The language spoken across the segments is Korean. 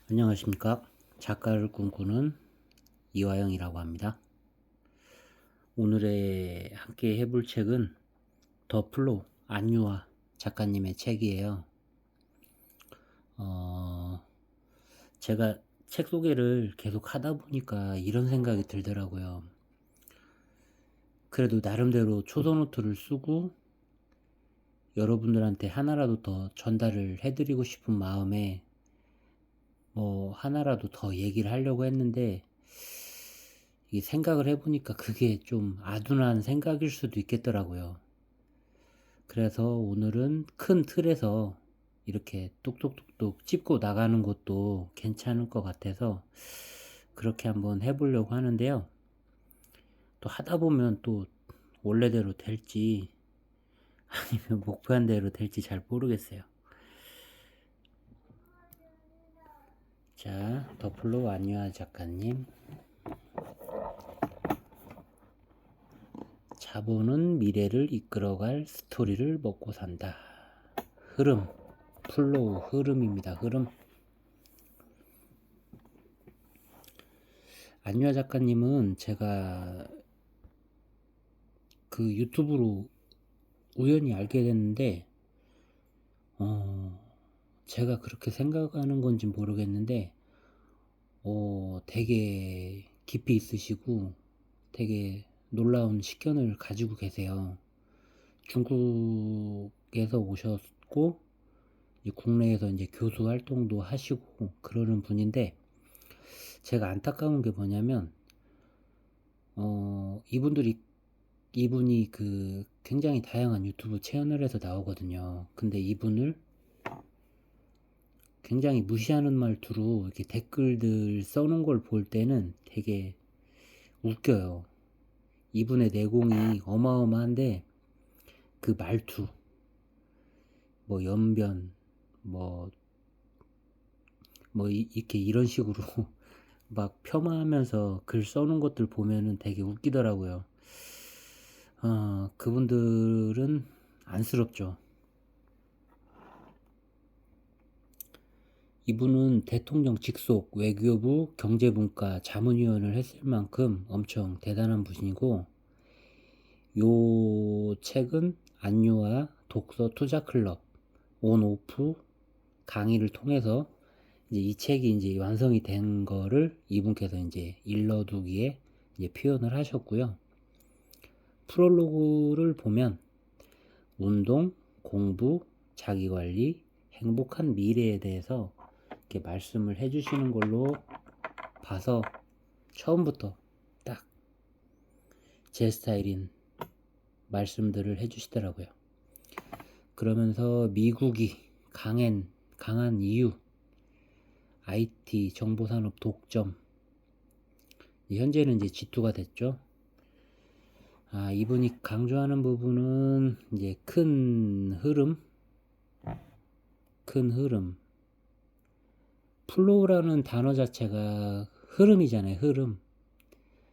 안녕하십니까. 작가를 꿈꾸는 이화영이라고 합니다. 오늘의 함께 해볼 책은 더 플로우 안유아 작가님의 책이에요. 제가 책 소개를 계속 하다 보니까 이런 생각이 들더라고요. 그래도 나름대로 초서노트를 쓰고 여러분들한테 하나라도 더 전달을 해드리고 싶은 마음에 하나라도 더 얘기를 하려고 했는데, 이 생각을 해보니까 그게 좀 아둔한 생각일 수도 있겠더라고요. 그래서 오늘은 큰 틀에서 이렇게 뚝뚝뚝뚝 짚고 나가는 것도 괜찮을 것 같아서 그렇게 한번 해보려고 하는데요. 또 하다 보면 또 원래대로 될지 아니면 목표한 대로 될지 잘 모르겠어요. 자, 더플로 안유아 작가님. 자본은 미래를 이끌어갈 스토리를 먹고 산다. 흐름, 플로우, 흐름입니다. 흐름. 안유아 작가님은 제가 그 유튜브로 우연히 알게 됐는데, 제가 그렇게 생각하는 건지 모르겠는데, 되게 깊이 있으시고 되게 놀라운 식견을 가지고 계세요. 중국에서 오셨고, 이제 국내에서 이제 교수 활동도 하시고 그러는 분인데, 제가 안타까운 게 뭐냐면, 이분이 그 굉장히 다양한 유튜브 채널에서 나오거든요. 근데 이분을 굉장히 무시하는 말투로 이렇게 댓글들 써놓은 걸 볼 때는 되게 웃겨요. 이분의 내공이 어마어마한데 그 말투, 연변, 뭐, 이렇게 이런 식으로 막 폄하하면서 글 써놓은 것들 보면은 되게 웃기더라고요. 그분들은 안쓰럽죠. 이분은 대통령 직속 외교부 경제분과 자문위원을 했을 만큼 엄청 대단한 분이고, 요 책은 안유아 독서 투자 클럽 온 오프 강의를 통해서 이제 이 책이 이제 완성이 된 거를 이분께서 이제 일러두기에 이제 표현을 하셨고요. 프롤로그를 보면 운동, 공부, 자기관리, 행복한 미래에 대해서 이렇게 말씀을 해주시는 걸로 봐서 처음부터 딱 제 스타일인 말씀들을 해주시더라고요. 그러면서 미국이 강한 이유, IT 정보산업 독점, 현재는 이제 G2가 됐죠. 이분이 강조하는 부분은 이제 큰 흐름. 플로우라는 단어 자체가 흐름이잖아요. 흐름.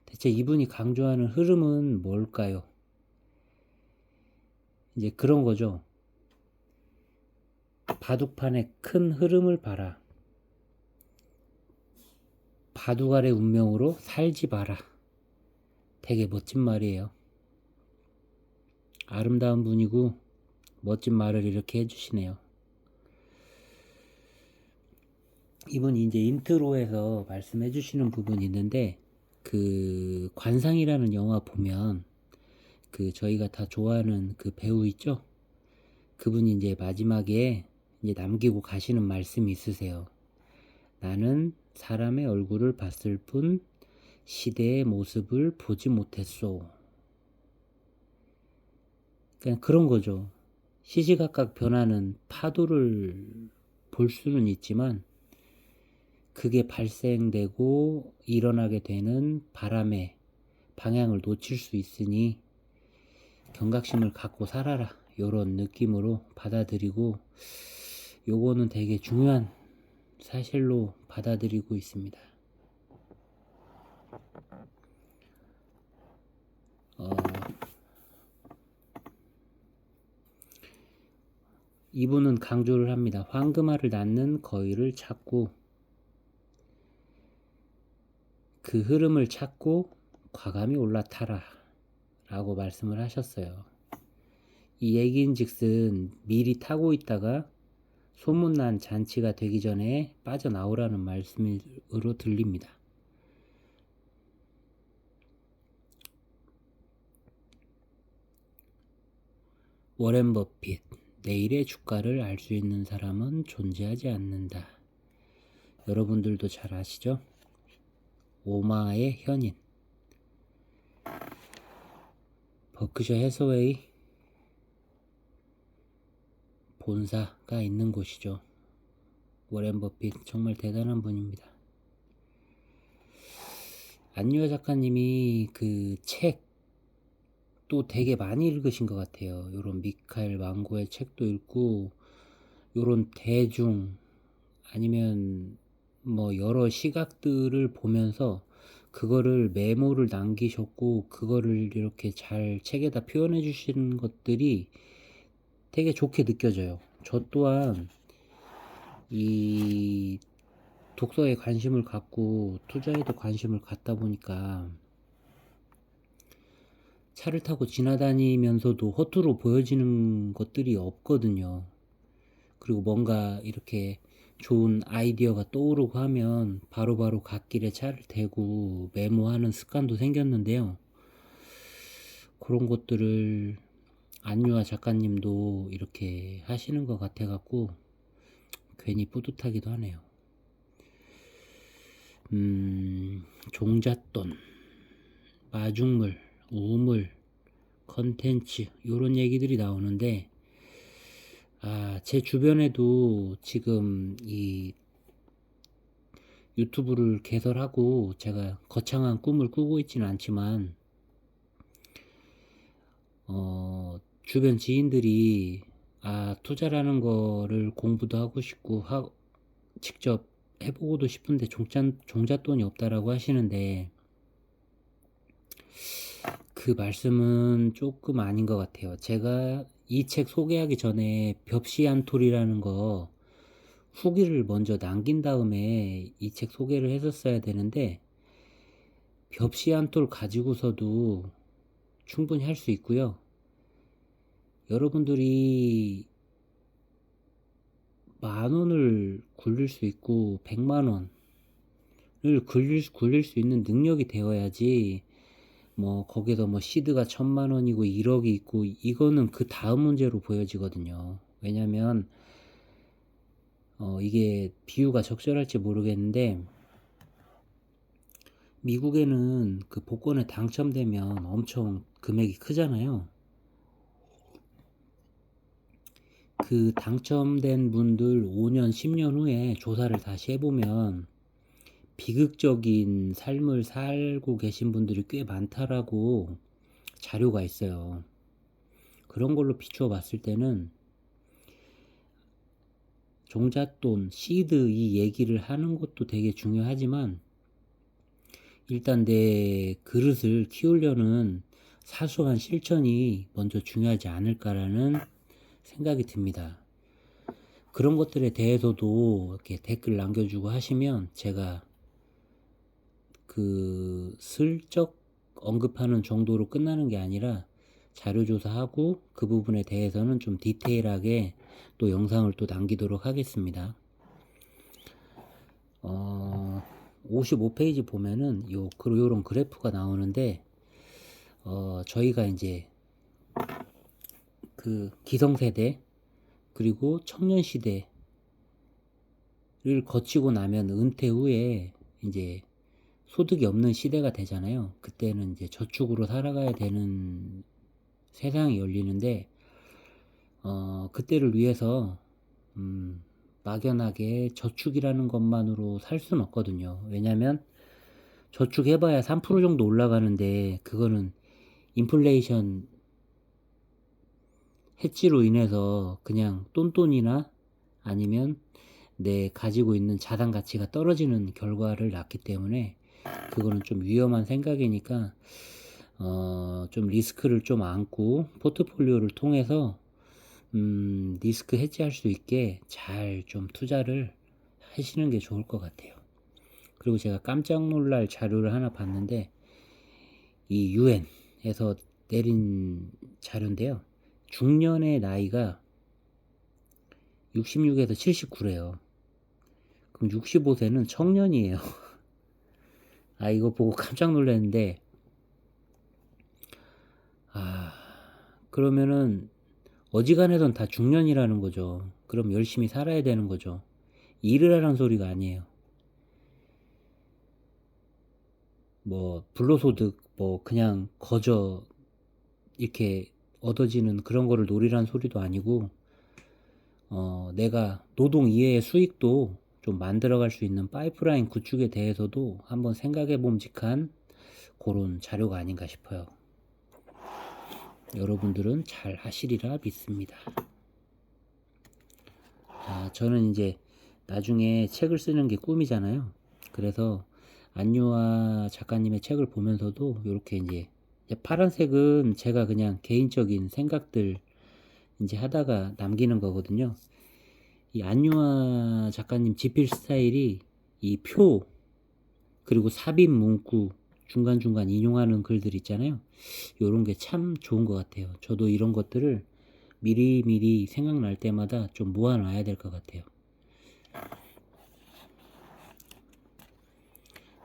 대체 이분이 강조하는 흐름은 뭘까요? 이제 그런 거죠. 바둑판에 큰 흐름을 봐라. 바둑 아래 운명으로 살지 마라. 되게 멋진 말이에요. 아름다운 분이고 멋진 말을 이렇게 해주시네요. 이분이 이제 인트로에서 말씀해 주시는 부분이 있는데, 그 관상이라는 영화 보면 그 저희가 다 좋아하는 그 배우 있죠? 그분이 이제 마지막에 이제 남기고 가시는 말씀이 있으세요. 나는 사람의 얼굴을 봤을 뿐 시대의 모습을 보지 못했소. 그냥 그런 거죠. 시시각각 변하는 파도를 볼 수는 있지만 그게 발생되고 일어나게 되는 바람의 방향을 놓칠 수 있으니 경각심을 갖고 살아라, 요런 느낌으로 받아들이고, 요거는 되게 중요한 사실로 받아들이고 있습니다. 이분은 강조를 합니다. 황금알을 낳는 거위를 찾고 그 흐름을 찾고 과감히 올라타라 라고 말씀을 하셨어요. 이 얘기인즉슨 미리 타고 있다가 소문난 잔치가 되기 전에 빠져나오라는 말씀으로 들립니다. 워렌 버핏, 내일의 주가를 알 수 있는 사람은 존재하지 않는다. 여러분들도 잘 아시죠? 오마의 현인, 버크셔 해서웨이 본사가 있는 곳이죠. 워렌 버핏 정말 대단한 분입니다. 안유아 작가님이 그 책 또 되게 많이 읽으신 것 같아요. 요런 미카엘 망고의 책도 읽고, 요런 대중 아니면 뭐 여러 시각들을 보면서 그거를 메모를 남기셨고, 그거를 이렇게 잘 책에다 표현해 주시는 것들이 되게 좋게 느껴져요. 저 또한 이 독서에 관심을 갖고 투자에도 관심을 갖다 보니까 차를 타고 지나다니면서도 허투루 보여지는 것들이 없거든요. 그리고 뭔가 이렇게 좋은 아이디어가 떠오르고 하면 바로바로 갓길에 차를 대고 메모하는 습관도 생겼는데요. 그런 것들을 안유아 작가님도 이렇게 하시는 것 같아 갖고 괜히 뿌듯하기도 하네요. 종잣돈, 마중물, 우물, 컨텐츠 요런 얘기들이 나오는데, 제 주변에도 지금 이 유튜브를 개설하고 제가 거창한 꿈을 꾸고 있지는 않지만 주변 지인들이 투자라는 거를 공부도 하고 싶고 직접 해보고도 싶은데 종잣돈이 없다라고 하시는데, 그 말씀은 조금 아닌 것 같아요. 제가 이 책 소개하기 전에 벽시안톨이라는 거 후기를 먼저 남긴 다음에 이 책 소개를 했었어야 되는데, 벽시안톨 가지고서도 충분히 할 수 있고요. 여러분들이 10,000원을 굴릴 수 있고 100만원을 굴릴 수 있는 능력이 되어야지, 뭐 거기서 뭐 시드가 1,000만원이고 1억이 있고 이거는 그 다음 문제로 보여지거든요. 왜냐면 이게 비유가 적절할지 모르겠는데, 미국에는 그 복권에 당첨되면 엄청 금액이 크잖아요. 그 당첨된 분들 5년, 10년 후에 조사를 다시 해보면 비극적인 삶을 살고 계신 분들이 꽤 많다라고 자료가 있어요. 그런 걸로 비추어 봤을 때는 종잣돈, 시드 이 얘기를 하는 것도 되게 중요하지만, 일단 내 그릇을 키우려는 사소한 실천이 먼저 중요하지 않을까라는 생각이 듭니다. 그런 것들에 대해서도 이렇게 댓글 남겨주고 하시면 제가 그 슬쩍 언급하는 정도로 끝나는 게 아니라 자료조사하고 그 부분에 대해서는 좀 디테일하게 또 영상을 또 남기도록 하겠습니다. 55페이지 보면은 요런 그래프가 나오는데, 저희가 이제 그 기성세대 그리고 청년시대를 거치고 나면 은퇴 후에 이제 소득이 없는 시대가 되잖아요. 그때는 이제 저축으로 살아가야 되는 세상이 열리는데, 그때를 위해서 막연하게 저축이라는 것만으로 살 수는 없거든요. 왜냐면 저축해봐야 3% 정도 올라가는데, 그거는 인플레이션 해지로 인해서 그냥 똔똔이나 아니면 내 가지고 있는 자산 가치가 떨어지는 결과를 낳기 때문에 그거는 좀 위험한 생각이니까 좀 리스크를 좀 안고 포트폴리오를 통해서 리스크 해지할 수 있게 잘 좀 투자를 하시는 게 좋을 것 같아요. 그리고 제가 깜짝 놀랄 자료를 하나 봤는데 이 UN에서 내린 자료인데요. 중년의 나이가 66에서 79래요. 그럼 65세는 청년이에요. 아, 이거 보고 깜짝 놀랐는데, 아, 그러면은 어지간해선 다 중년이라는 거죠. 그럼 열심히 살아야 되는 거죠. 일을 하라는 소리가 아니에요. 뭐 불로소득 뭐 그냥 거저 이렇게 얻어지는 그런 거를 노리란 소리도 아니고, 내가 노동 이외의 수익도 좀 만들어갈 수 있는 파이프라인 구축에 대해서도 한번 생각해 봄직한 그런 자료가 아닌가 싶어요. 여러분들은 잘 하시리라 믿습니다. 저는 이제 나중에 책을 쓰는 게 꿈이잖아요. 그래서 안유아 작가님의 책을 보면서도 이렇게 이제 파란색은 제가 그냥 개인적인 생각들 이제 하다가 남기는 거거든요. 이 안유아 작가님 집필 스타일이 이 표 그리고 삽입 문구 중간중간 인용하는 글들 있잖아요. 요런 게 참 좋은 것 같아요. 저도 이런 것들을 미리미리 생각날 때마다 좀 모아놔야 될 것 같아요.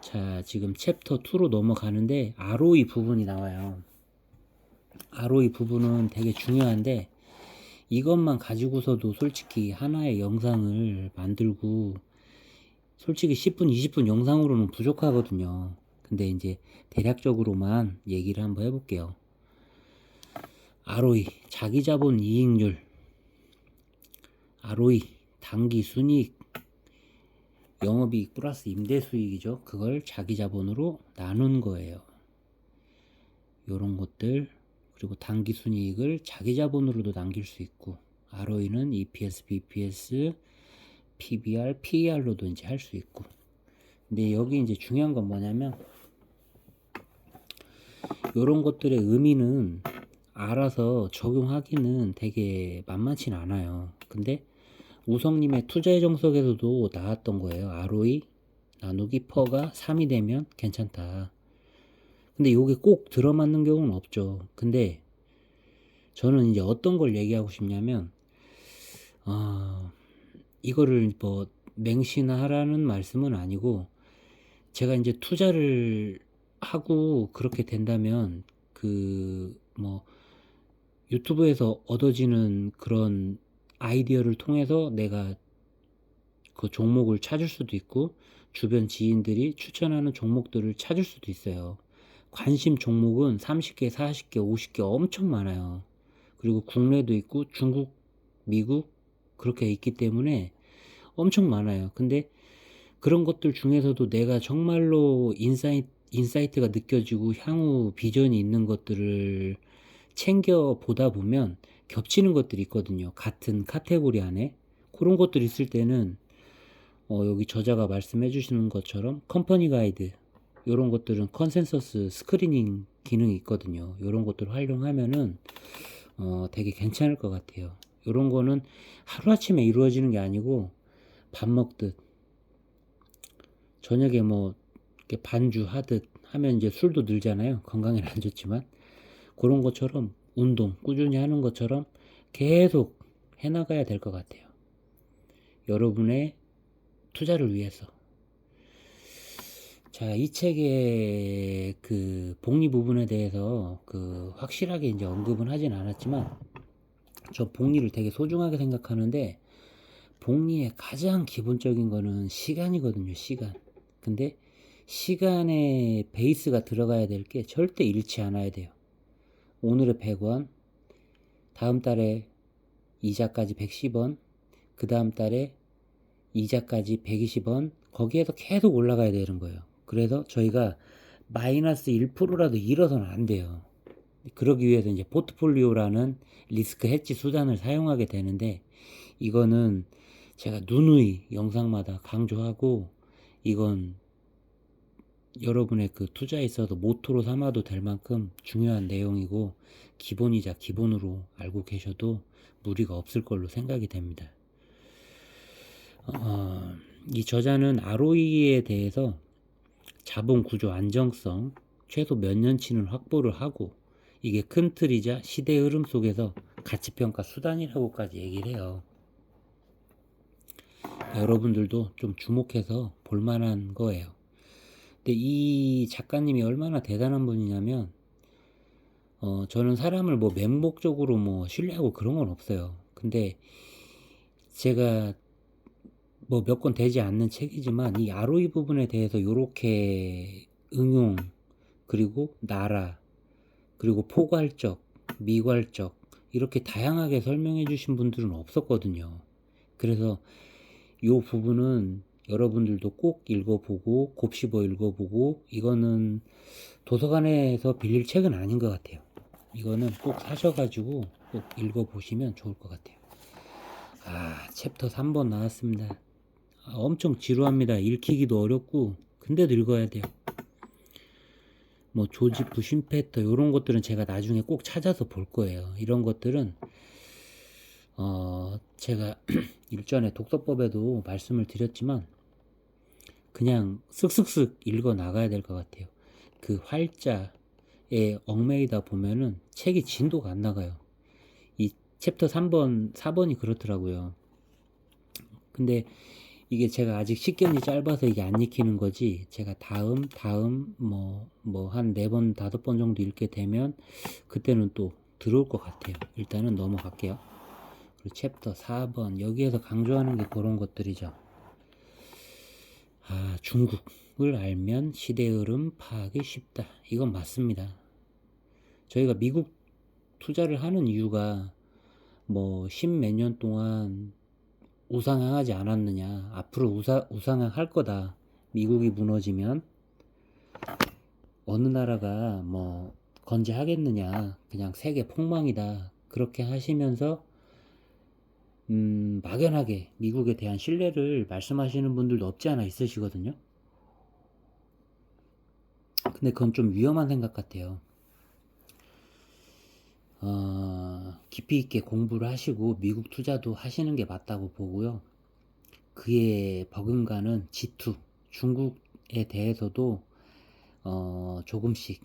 자, 지금 챕터 2로 넘어가는데 ROE 부분이 나와요. ROE 부분은 되게 중요한데 이것만 가지고서도 솔직히 하나의 영상을 만들고 솔직히 10분, 20분 영상으로는 부족하거든요. 근데 이제 대략적으로만 얘기를 한번 해볼게요. ROE, 자기자본 이익률, ROE, 당기 순이익, 영업이익 플러스 임대수익이죠. 그걸 자기자본으로 나눈 거예요. 요런 것들, 그리고 당기 순이익을 자기자본으로도 남길 수 있고, ROE는 EPS, BPS, PBR, PER로도 이제 할 수 있고. 근데 여기 이제 중요한 건 뭐냐면 요런 것들의 의미는 알아서 적용하기는 되게 만만치는 않아요. 근데 우성님의 투자의 정석에서도 나왔던 거예요. ROE 나누기 퍼가 3이 되면 괜찮다. 근데 요게 꼭 들어맞는 경우는 없죠. 근데 저는 이제 어떤 걸 얘기하고 싶냐면 이거를 뭐 맹신하라는 말씀은 아니고 제가 이제 투자를 하고 그렇게 된다면 그 뭐 유튜브에서 얻어지는 그런 아이디어를 통해서 내가 그 종목을 찾을 수도 있고 주변 지인들이 추천하는 종목들을 찾을 수도 있어요. 관심 종목은 30개, 40개, 50개 엄청 많아요. 그리고 국내도 있고 중국, 미국 그렇게 있기 때문에 엄청 많아요. 근데 그런 것들 중에서도 내가 정말로 인사이트가 느껴지고 향후 비전이 있는 것들을 챙겨 보다 보면 겹치는 것들이 있거든요. 같은 카테고리 안에. 그런 것들이 있을 때는 여기 저자가 말씀해 주시는 것처럼 컴퍼니 가이드 이런 것들은 컨센서스 스크리닝 기능이 있거든요. 이런 것들을 활용하면은 되게 괜찮을 것 같아요. 이런 거는 하루아침에 이루어지는 게 아니고 밥 먹듯 저녁에 뭐 이렇게 반주하듯 하면 이제 술도 늘잖아요. 건강에는 안 좋지만 그런 것처럼 운동 꾸준히 하는 것처럼 계속 해나가야 될 것 같아요. 여러분의 투자를 위해서. 자, 이 책의 그 복리 부분에 대해서 그 확실하게 이제 언급은 하진 않았지만 저 복리를 되게 소중하게 생각하는데 복리의 가장 기본적인 거는 시간이거든요. 시간. 근데 시간에 베이스가 들어가야 될 게 절대 잃지 않아야 돼요. 오늘의 100원, 다음 달에 이자까지 110원, 그 다음 달에 이자까지 120원, 거기에서 계속 올라가야 되는 거예요. 그래서 저희가 마이너스 1%라도 잃어서는 안 돼요. 그러기 위해서 이제 포트폴리오라는 리스크 해지 수단을 사용하게 되는데 이거는 제가 누누이 영상마다 강조하고 이건 여러분의 그 투자에 있어서 모토로 삼아도 될 만큼 중요한 내용이고 기본이자 기본으로 알고 계셔도 무리가 없을 걸로 생각이 됩니다. 이 저자는 ROE에 대해서 자본 구조 안정성, 최소 몇 년치는 확보를 하고 이게 큰 틀이자 시대 흐름 속에서 가치평가 수단이라고까지 얘기를 해요. 여러분들도 좀 주목해서 볼만한 거예요. 근데 이 작가님이 얼마나 대단한 분이냐면 저는 사람을 뭐 맹목적으로 뭐 신뢰하고 그런 건 없어요. 근데 제가 뭐 몇 권 되지 않는 책이지만 이 ROE 부분에 대해서 요렇게 응용, 그리고 나라, 그리고 포괄적, 미괄적 이렇게 다양하게 설명해 주신 분들은 없었거든요. 그래서 요 부분은 여러분들도 꼭 읽어보고 곱씹어 읽어보고, 이거는 도서관에서 빌릴 책은 아닌 것 같아요. 이거는 꼭 사셔가지고 꼭 읽어보시면 좋을 것 같아요. 챕터 3번 나왔습니다. 엄청 지루합니다. 읽히기도 어렵고 근데도 읽어야 돼요. 뭐 조지프 쉼페터 이런 것들은 제가 나중에 꼭 찾아서 볼 거예요. 이런 것들은 제가 일전에 독서법에도 말씀을 드렸지만 그냥 쓱쓱쓱 읽어 나가야 될 것 같아요. 그 활자에 얽매이다 보면은 책이 진도가 안 나가요. 이 챕터 3번, 4번이 그렇더라고요. 근데 이게 제가 아직 식견이 짧아서 이게 안 익히는 거지, 제가 다음 뭐 한 4번 5번 정도 읽게 되면 그때는 또 들어올 것 같아요. 일단은 넘어갈게요. 그리고 챕터 4번, 여기에서 강조하는 게 그런 것들이죠. 중국을 알면 시대 흐름 파악이 쉽다. 이건 맞습니다. 저희가 미국 투자를 하는 이유가 뭐 10몇 년 동안 우상향하지 않았느냐, 앞으로 우상향할 거다, 미국이 무너지면 어느 나라가 뭐 건재하겠느냐, 그냥 세계 폭망이다, 그렇게 하시면서 막연하게 미국에 대한 신뢰를 말씀하시는 분들도 없지 않아 있으시거든요. 근데 그건 좀 위험한 생각 같아요. 깊이 있게 공부를 하시고 미국 투자도 하시는 게 맞다고 보고요. 그에 버금가는 G2, 중국에 대해서도 조금씩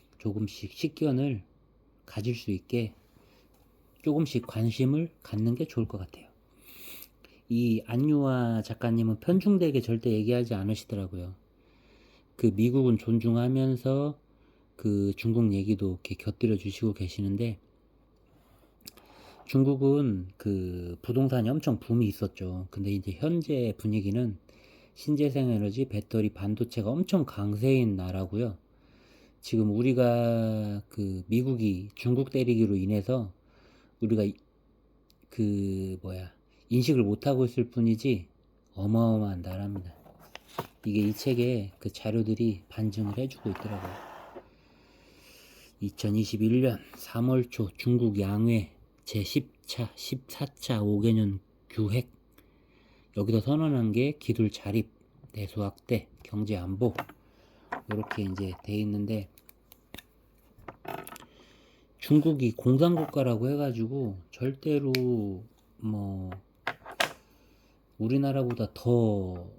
식견을 가질 수 있게 조금씩 관심을 갖는 게 좋을 것 같아요. 이 안유아 작가님은 편중되게 절대 얘기하지 않으시더라고요. 그 미국은 존중하면서 그 중국 얘기도 이렇게 곁들여 주시고 계시는데, 중국은 그 부동산이 엄청 붐이 있었죠. 근데 이제 현재 분위기는 신재생에너지, 배터리, 반도체가 엄청 강세인 나라고요. 지금 우리가 그 미국이 중국 때리기로 인해서 우리가 인식을 못하고 있을 뿐이지 어마어마한 나라입니다. 이게 이 책에 그 자료들이 반증을 해주고 있더라고요. 2021년 3월 초 중국 양회 제10차 14차 5개년 규획, 여기서 선언한 게 기술 자립, 내수 확대, 경제 안보, 이렇게 이제 돼 있는데, 중국이 공산국가라고 해가지고 절대로 뭐 우리나라보다 더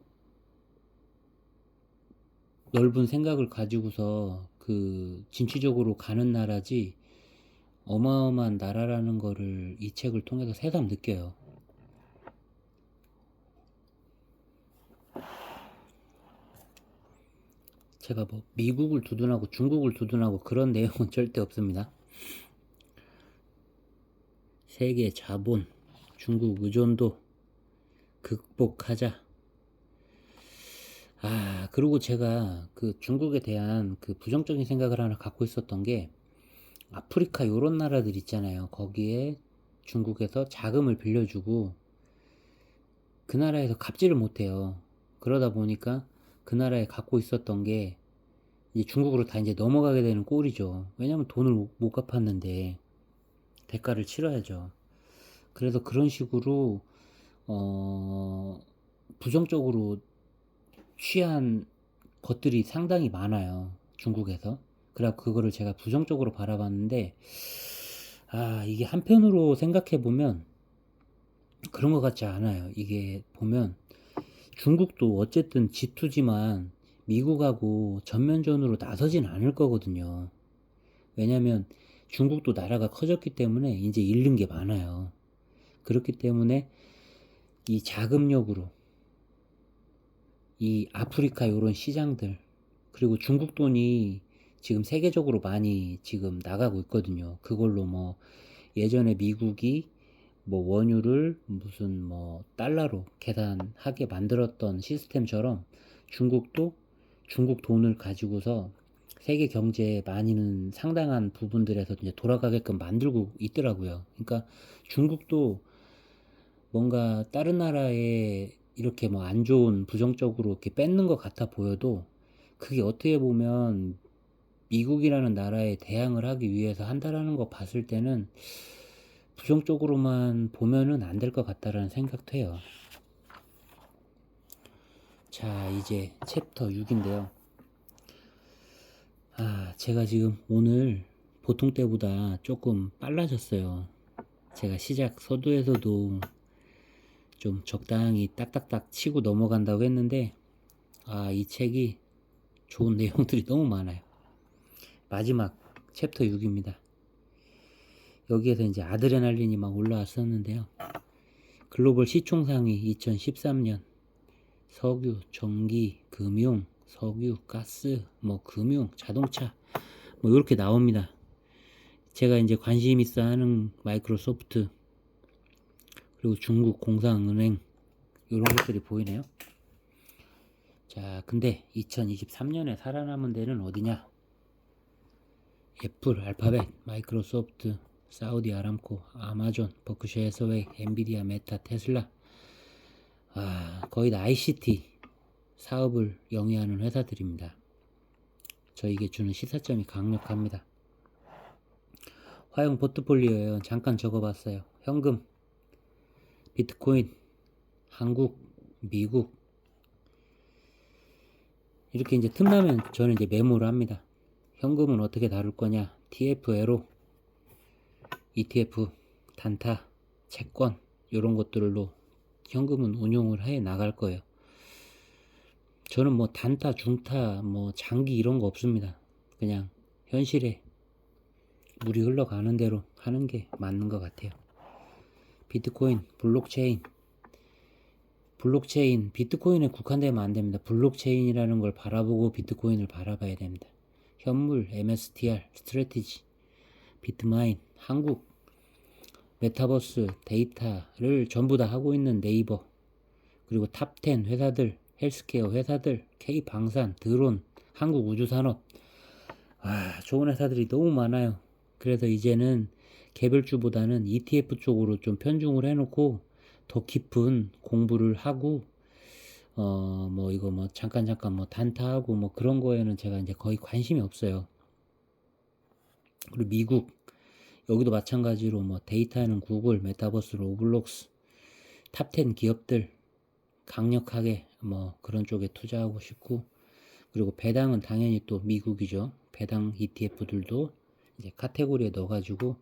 넓은 생각을 가지고서 그 진취적으로 가는 나라지 어마어마한 나라라는 거를 이 책을 통해서 새삼 느껴요. 제가 뭐 미국을 두둔하고 중국을 두둔하고 그런 내용은 절대 없습니다. 세계 자본, 중국 의존도 극복하자. 그리고 제가 그 중국에 대한 그 부정적인 생각을 하나 갖고 있었던 게, 아프리카 요런 나라들 있잖아요. 거기에 중국에서 자금을 빌려주고 그 나라에서 갚지를 못해요. 그러다 보니까 그 나라에 갖고 있었던 게 이제 중국으로 다 이제 넘어가게 되는 꼴이죠. 왜냐면 돈을 못 갚았는데 대가를 치러야죠. 그래서 그런 식으로 부정적으로 취한 것들이 상당히 많아요, 중국에서. 그래서 그거를 제가 부정적으로 바라봤는데, 이게 한편으로 생각해 보면 그런 것 같지 않아요. 이게 보면 중국도 어쨌든 G2지만 미국하고 전면전으로 나서진 않을 거거든요. 왜냐면 중국도 나라가 커졌기 때문에 이제 잃는 게 많아요. 그렇기 때문에 이 자금력으로 이 아프리카 요런 시장들, 그리고 중국 돈이 지금 세계적으로 많이 지금 나가고 있거든요. 그걸로 뭐 예전에 미국이 뭐 원유를 무슨 뭐 달러로 계산하게 만들었던 시스템처럼 중국도 중국 돈을 가지고서 세계 경제에 많이는 상당한 부분들에서 이제 돌아가게끔 만들고 있더라고요. 그러니까 중국도 뭔가 다른 나라에 이렇게 뭐 안 좋은 부정적으로 이렇게 뺏는 것 같아 보여도 그게 어떻게 보면 미국이라는 나라에 대항을 하기 위해서 한다라는 거 봤을 때는 부정적으로만 보면은 안 될 것 같다라는 생각도 해요. 자, 이제 챕터 6인데요. 제가 지금 오늘 보통 때보다 조금 빨라졌어요. 제가 시작 서두에서도 좀 적당히 딱딱딱 치고 넘어간다고 했는데, 이 책이 좋은 내용들이 너무 많아요. 마지막 챕터 6입니다. 여기에서 이제 아드레날린이 막 올라왔었는데요. 글로벌 시총상위 2013년 석유, 전기, 금융, 석유, 가스, 뭐 금융, 자동차 뭐 이렇게 나옵니다. 제가 이제 관심 있어 하는 마이크로소프트, 그리고 중국 공상은행 이런 것들이 보이네요. 자, 근데 2023년에 살아남은 데는 어디냐? 애플, 알파벳, 마이크로소프트, 사우디 아람코, 아마존, 버크셔 해서웨이, 엔비디아, 메타, 테슬라. 거의 다 ICT 사업을 영위하는 회사들입니다. 저에게 주는 시사점이 강력합니다. 화형 포트폴리오에 잠깐 적어봤어요. 현금, 비트코인, 한국, 미국. 이렇게 이제 틈나면 저는 이제 메모를 합니다. 현금은 어떻게 다룰 거냐? TFLO, ETF, 단타, 채권 이런 것들로 현금은 운용을 해 나갈 거예요. 저는 뭐 단타, 중타, 뭐 장기 이런 거 없습니다. 그냥 현실에 물이 흘러가는 대로 하는 게 맞는 것 같아요. 비트코인, 블록체인, 비트코인에 국한되면 안 됩니다. 블록체인이라는 걸 바라보고 비트코인을 바라봐야 됩니다. 현물, MSTR, 스트래티지, 비트마인, 한국, 메타버스, 데이터를 전부 다 하고 있는 네이버, 그리고 탑10 회사들, 헬스케어 회사들, K방산, 드론, 한국우주산업. 좋은 회사들이 너무 많아요. 그래서 이제는 개별주보다는 ETF 쪽으로 좀 편중을 해놓고 더 깊은 공부를 하고 뭐 이거 뭐 잠깐 뭐 단타하고 뭐 그런 거에는 제가 이제 거의 관심이 없어요. 그리고 미국 여기도 마찬가지로 뭐 데이터는 구글, 메타버스, 로블록스, 탑10 기업들 강력하게 뭐 그런 쪽에 투자하고 싶고, 그리고 배당은 당연히 또 미국이죠. 배당 ETF들도 이제 카테고리에 넣어가지고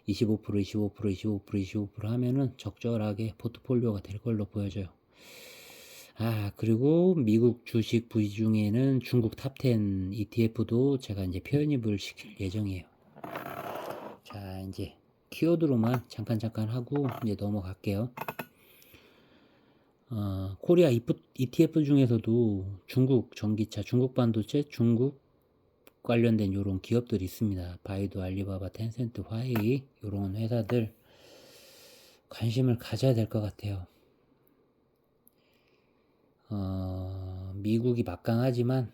25%, 25%, 25%, 25% 하면은 적절하게 포트폴리오가 될 걸로 보여져요. 그리고 미국 주식 부위 중에는 중국 탑10 ETF도 제가 이제 편입을 시킬 예정이에요. 자, 이제 키워드로만 잠깐 하고 이제 넘어갈게요. 코리아 ETF 중에서도 중국 전기차, 중국 반도체, 중국 관련된 요런 기업들이 있습니다. 바이두, 알리바바, 텐센트, 화웨이 요런 회사들 관심을 가져야 될 것 같아요. 미국이 막강하지만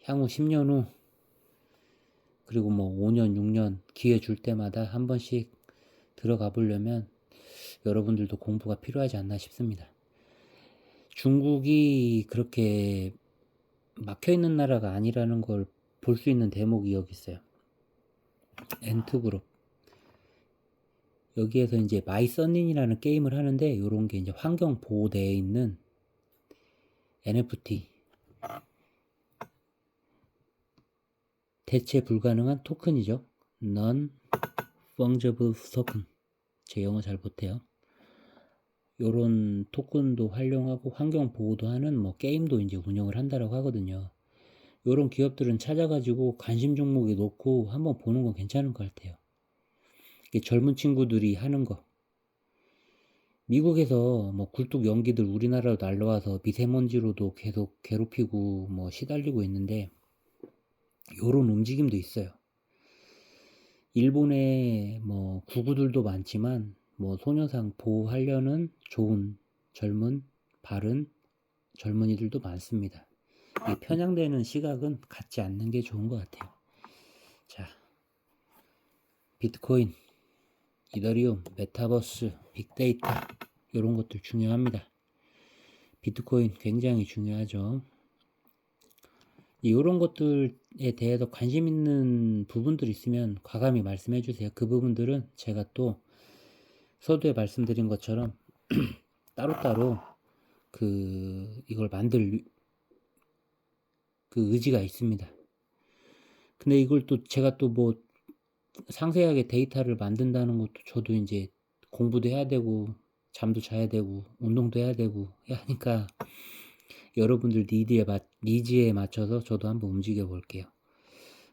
향후 10년 후, 그리고 뭐 5년, 6년 기회 줄 때마다 한 번씩 들어가 보려면 여러분들도 공부가 필요하지 않나 싶습니다. 중국이 그렇게 막혀있는 나라가 아니라는 걸 볼 수 있는 대목이 여기 있어요. 엔트그룹. 여기에서 이제 마이썬린이라는 게임을 하는데 요런 게 이제 환경 보호대에 있는 NFT, 대체 불가능한 토큰이죠. Non-fungible token. 제 영어 잘 못해요. 요런 토큰도 활용하고 환경 보호도 하는 뭐 게임도 이제 운영을 한다라고 하거든요. 요런 기업들은 찾아가지고 관심 종목에 놓고 한번 보는 건 괜찮은 것 같아요. 이게 젊은 친구들이 하는 거. 미국에서 뭐 굴뚝 연기들 우리나라로 날라와서 미세먼지로도 계속 괴롭히고 뭐 시달리고 있는데 요런 움직임도 있어요. 일본에 뭐 구구들도 많지만 뭐 소녀상 보호하려는 좋은 젊은 바른 젊은이들도 많습니다. 이 편향되는 시각은 갖지 않는 게 좋은 것 같아요. 자, 비트코인, 이더리움, 메타버스, 빅데이터 이런 것들 중요합니다. 비트코인 굉장히 중요하죠. 이런 것들에 대해서 관심 있는 부분들이 있으면 과감히 말씀해 주세요. 그 부분들은 제가 또 서두에 말씀드린 것처럼 따로따로 이걸 만들 그 의지가 있습니다. 근데 이걸 또 제가 또 뭐 상세하게 데이터를 만든다는 것도 저도 이제 공부도 해야 되고 잠도 자야 되고 운동도 해야 되고 하니까 여러분들 니즈에 맞춰서 저도 한번 움직여 볼게요.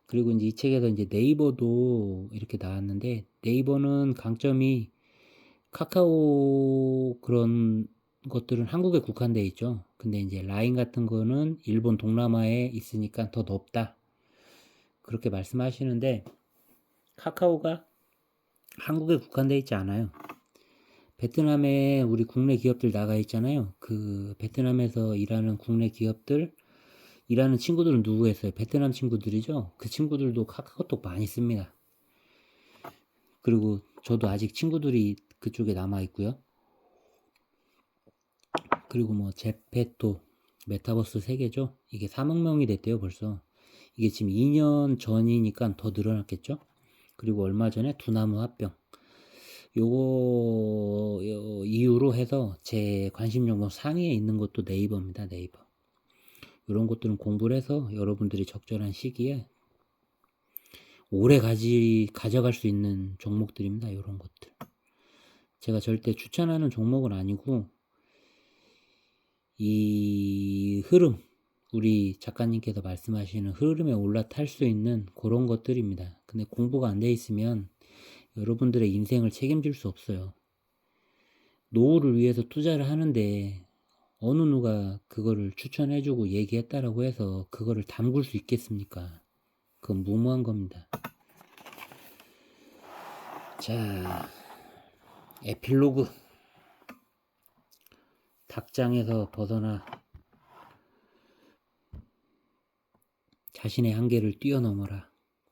그리고 이제 이 책에서 이제 네이버도 이렇게 나왔는데 네이버는 강점이 카카오 그런 것들은 한국에 국한되어 있죠. 근데 이제 라인 같은 거는 일본 동남아에 있으니까 더 높다. 그렇게 말씀하시는데 카카오가 한국에 국한되어 있지 않아요. 베트남에 우리 국내 기업들 나가 있잖아요. 그 베트남에서 일하는 국내 기업들 일하는 친구들은 누구겠어요? 베트남 친구들이죠. 그 친구들도 카카오톡 많이 씁니다. 그리고 저도 아직 친구들이 그쪽에 남아 있고요. 그리고 뭐 제페토 메타버스 세계죠. 이게 3억 명이 됐대요 벌써. 이게 지금 2년 전이니까 더 늘어났겠죠. 그리고 얼마 전에 두나무 합병 요거 이유로 해서 제 관심 종목 상위에 있는 것도 네이버입니다. 네이버. 이런 것들은 공부를 해서 여러분들이 적절한 시기에 오래 가져갈 수 있는 종목들입니다. 이런 것들. 제가 절대 추천하는 종목은 아니고 이 흐름, 우리 작가님께서 말씀하시는 흐름에 올라탈 수 있는 그런 것들입니다. 근데 공부가 안 돼 있으면 여러분들의 인생을 책임질 수 없어요. 노후를 위해서 투자를 하는데 어느 누가 그거를 추천해주고 얘기했다라고 해서 그거를 담글 수 있겠습니까? 그건 무모한 겁니다. 자, 에필로그. 닭장에서 벗어나 자신의 한계를 뛰어넘어라.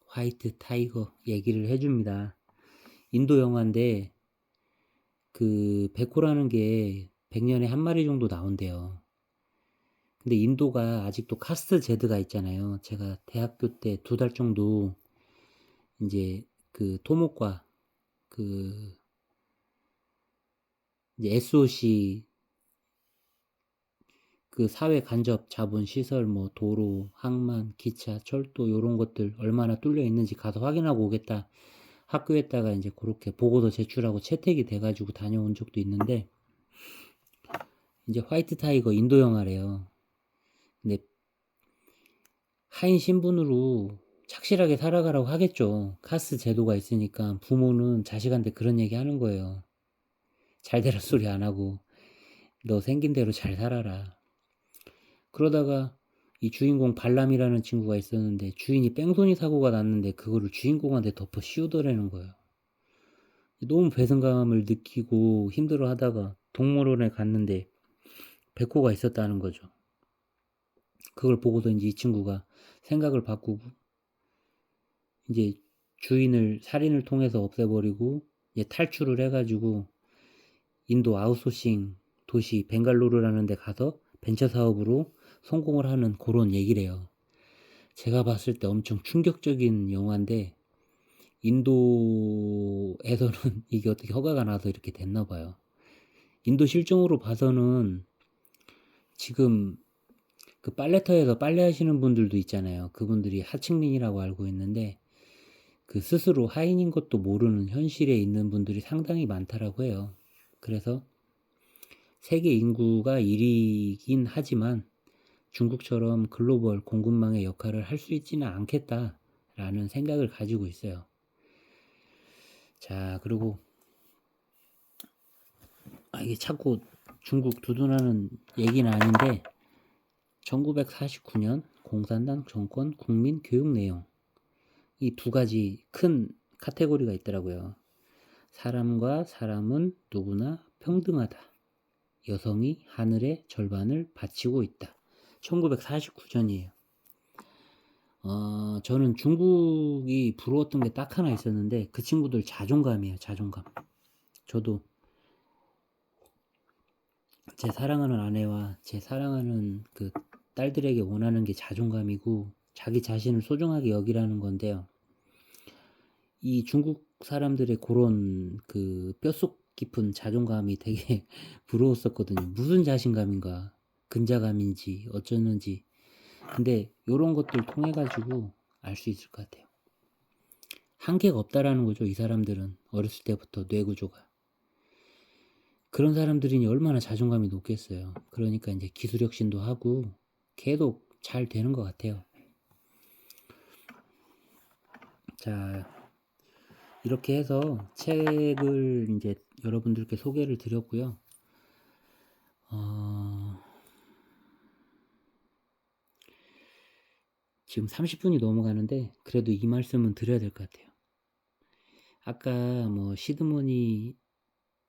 화이트 타이거 얘기를 해줍니다. 인도 영화인데 그 백호라는 게 100년에 한 마리 정도 나온대요. 근데 인도가 아직도 카스트 제드가 있잖아요. 제가 대학교 때 2달 정도 이제 그 토목과 그 이제 SOC 그 사회 간접 자본 시설 뭐 도로, 항만, 기차, 철도 요런 것들 얼마나 뚫려 있는지 가서 확인하고 오겠다. 학교에다가 이제 그렇게 보고서 제출하고 채택이 돼가지고 다녀온 적도 있는데 이제 화이트 타이거 인도 영화래요. 근데 하인 신분으로 착실하게 살아가라고 하겠죠. 카스 제도가 있으니까 부모는 자식한테 그런 얘기 하는 거예요. 잘 되라 소리 안 하고 너 생긴 대로 잘 살아라. 그러다가 이 주인공 발람이라는 친구가 있었는데 주인이 뺑소니 사고가 났는데 그거를 주인공한테 덮어 씌우더라는 거예요. 너무 배신감을 느끼고 힘들어 하다가 동물원에 갔는데 백호가 있었다는 거죠. 그걸 보고서 이제 이 친구가 생각을 바꾸고 이제 주인을 살인을 통해서 없애버리고 이제 탈출을 해가지고 인도 아웃소싱 도시 벵갈루루라는 데 가서 벤처 사업으로 성공을 하는 그런 얘기래요. 제가 봤을 때 엄청 충격적인 영화인데 인도에서는 이게 어떻게 허가가 나서 이렇게 됐나 봐요. 인도 실정으로 봐서는 지금 그 빨래터에서 빨래하시는 분들도 있잖아요. 그분들이 하층민이라고 알고 있는데 그 스스로 하인인 것도 모르는 현실에 있는 분들이 상당히 많다라고 해요. 그래서 세계 인구가 1위이긴 하지만 중국처럼 글로벌 공급망의 역할을 할 수 있지는 않겠다라는 생각을 가지고 있어요. 자, 그리고 이게 자꾸 중국 두둔하는 얘기는 아닌데 1949년 공산당 정권 국민 교육 내용, 이 두 가지 큰 카테고리가 있더라고요. 사람과 사람은 누구나 평등하다. 여성이 하늘의 절반을 바치고 있다. 1949년이에요. 저는 중국이 부러웠던 게 딱 하나 있었는데 그 친구들 자존감이에요. 자존감. 저도 제 사랑하는 아내와 제 사랑하는 그 딸들에게 원하는 게 자존감이고 자기 자신을 소중하게 여기라는 건데요. 이 중국 사람들의 그런 그 뼛속 깊은 자존감이 되게 부러웠었거든요. 무슨 자신감인가, 근자감인지 어쩌는지. 근데 요런 것들 통해 가지고 알 수 있을 것 같아요. 한계가 없다라는 거죠. 이 사람들은 어렸을 때부터 뇌구조가. 그런 사람들이니 얼마나 자존감이 높겠어요. 그러니까 이제 기술혁신도 하고 계속 잘 되는 것 같아요. 자, 이렇게 해서 책을 이제 여러분들께 소개를 드렸고요. 지금 30분이 넘어가는데 그래도 이 말씀은 드려야 될 것 같아요. 아까 뭐 시드머니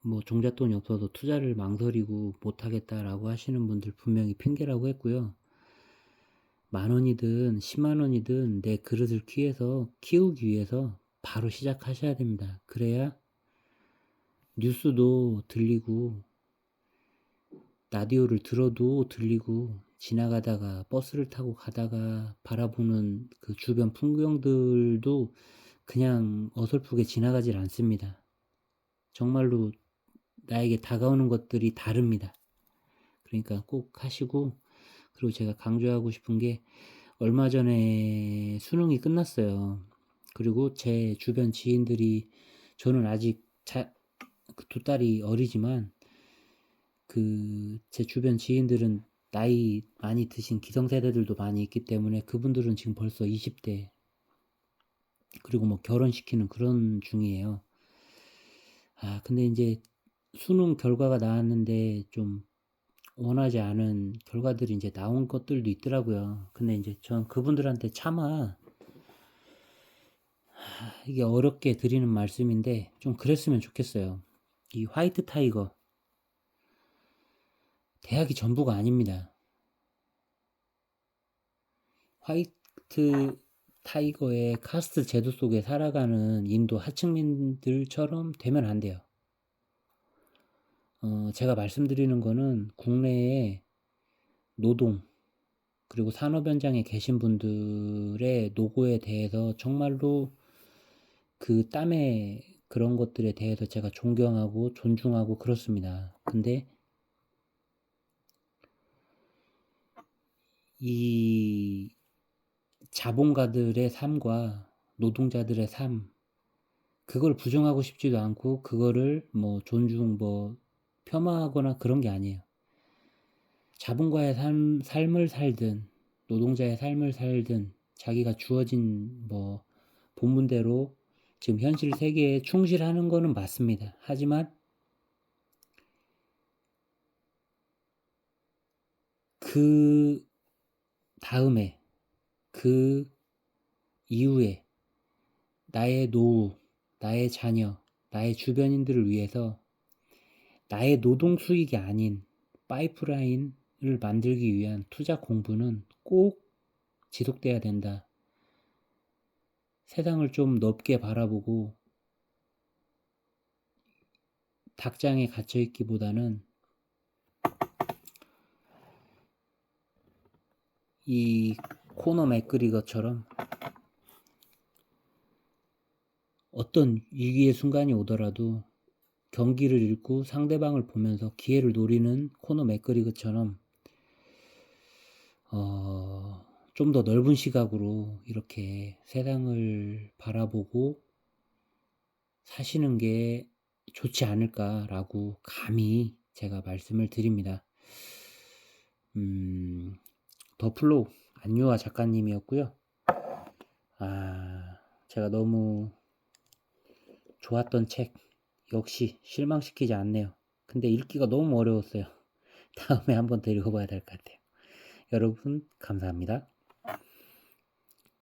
뭐 종잣돈이 없어서 투자를 망설이고 못하겠다라고 하시는 분들 분명히 핑계라고 했고요. 10,000원이든 100,000원이든 내 그릇을 키우기 위해서 바로 시작하셔야 됩니다. 그래야 뉴스도 들리고 라디오를 들어도 들리고 지나가다가 버스를 타고 가다가 바라보는 그 주변 풍경들도 그냥 어설프게 지나가질 않습니다. 정말로 나에게 다가오는 것들이 다릅니다. 그러니까 꼭 하시고, 그리고 제가 강조하고 싶은 게 얼마 전에 수능이 끝났어요. 그리고 제 주변 지인들이, 저는 아직 그 두 딸이 어리지만 제 주변 지인들은 나이 많이 드신 기성세대들도 많이 있기 때문에 그분들은 지금 벌써 20대, 그리고 뭐 결혼시키는 그런 중이에요. 근데 이제 수능 결과가 나왔는데 좀 원하지 않은 결과들이 이제 나온 것들도 있더라고요. 근데 이제 전 그분들한테 차마 이게 어렵게 드리는 말씀인데 좀 그랬으면 좋겠어요. 이 화이트 타이거, 대학이 전부가 아닙니다. 화이트 타이거의 카스트 제도 속에 살아가는 인도 하층민들처럼 되면 안 돼요. 제가 말씀드리는 거는 국내에 노동, 그리고 산업 현장에 계신 분들의 노고에 대해서 정말로 그 땀의 그런 것들에 대해서 제가 존경하고 존중하고 그렇습니다. 근데 이 자본가들의 삶과 노동자들의 삶, 그걸 부정하고 싶지도 않고 그거를 뭐 폄하하거나 그런 게 아니에요. 자본가의 삶을 살든 노동자의 삶을 살든 자기가 주어진 뭐 본문대로 지금 현실 세계에 충실하는 거는 맞습니다. 하지만 그 다음에, 그 이후에 나의 노후, 나의 자녀, 나의 주변인들을 위해서 나의 노동 수익이 아닌 파이프라인을 만들기 위한 투자 공부는 꼭 지속돼야 된다. 세상을 좀 넓게 바라보고 닭장에 갇혀 있기보다는 이 코너 맥그리거처럼 어떤 위기의 순간이 오더라도 경기를 읽고 상대방을 보면서 기회를 노리는 코너 맥그리거처럼 좀 더 넓은 시각으로 이렇게 세상을 바라보고 사시는 게 좋지 않을까라고 감히 제가 말씀을 드립니다. 더플로우 안유아 작가님이었고요. 제가 너무 좋았던 책 역시 실망시키지 않네요. 근데 읽기가 너무 어려웠어요. 다음에 한번 더 읽어봐야 될 것 같아요. 여러분 감사합니다.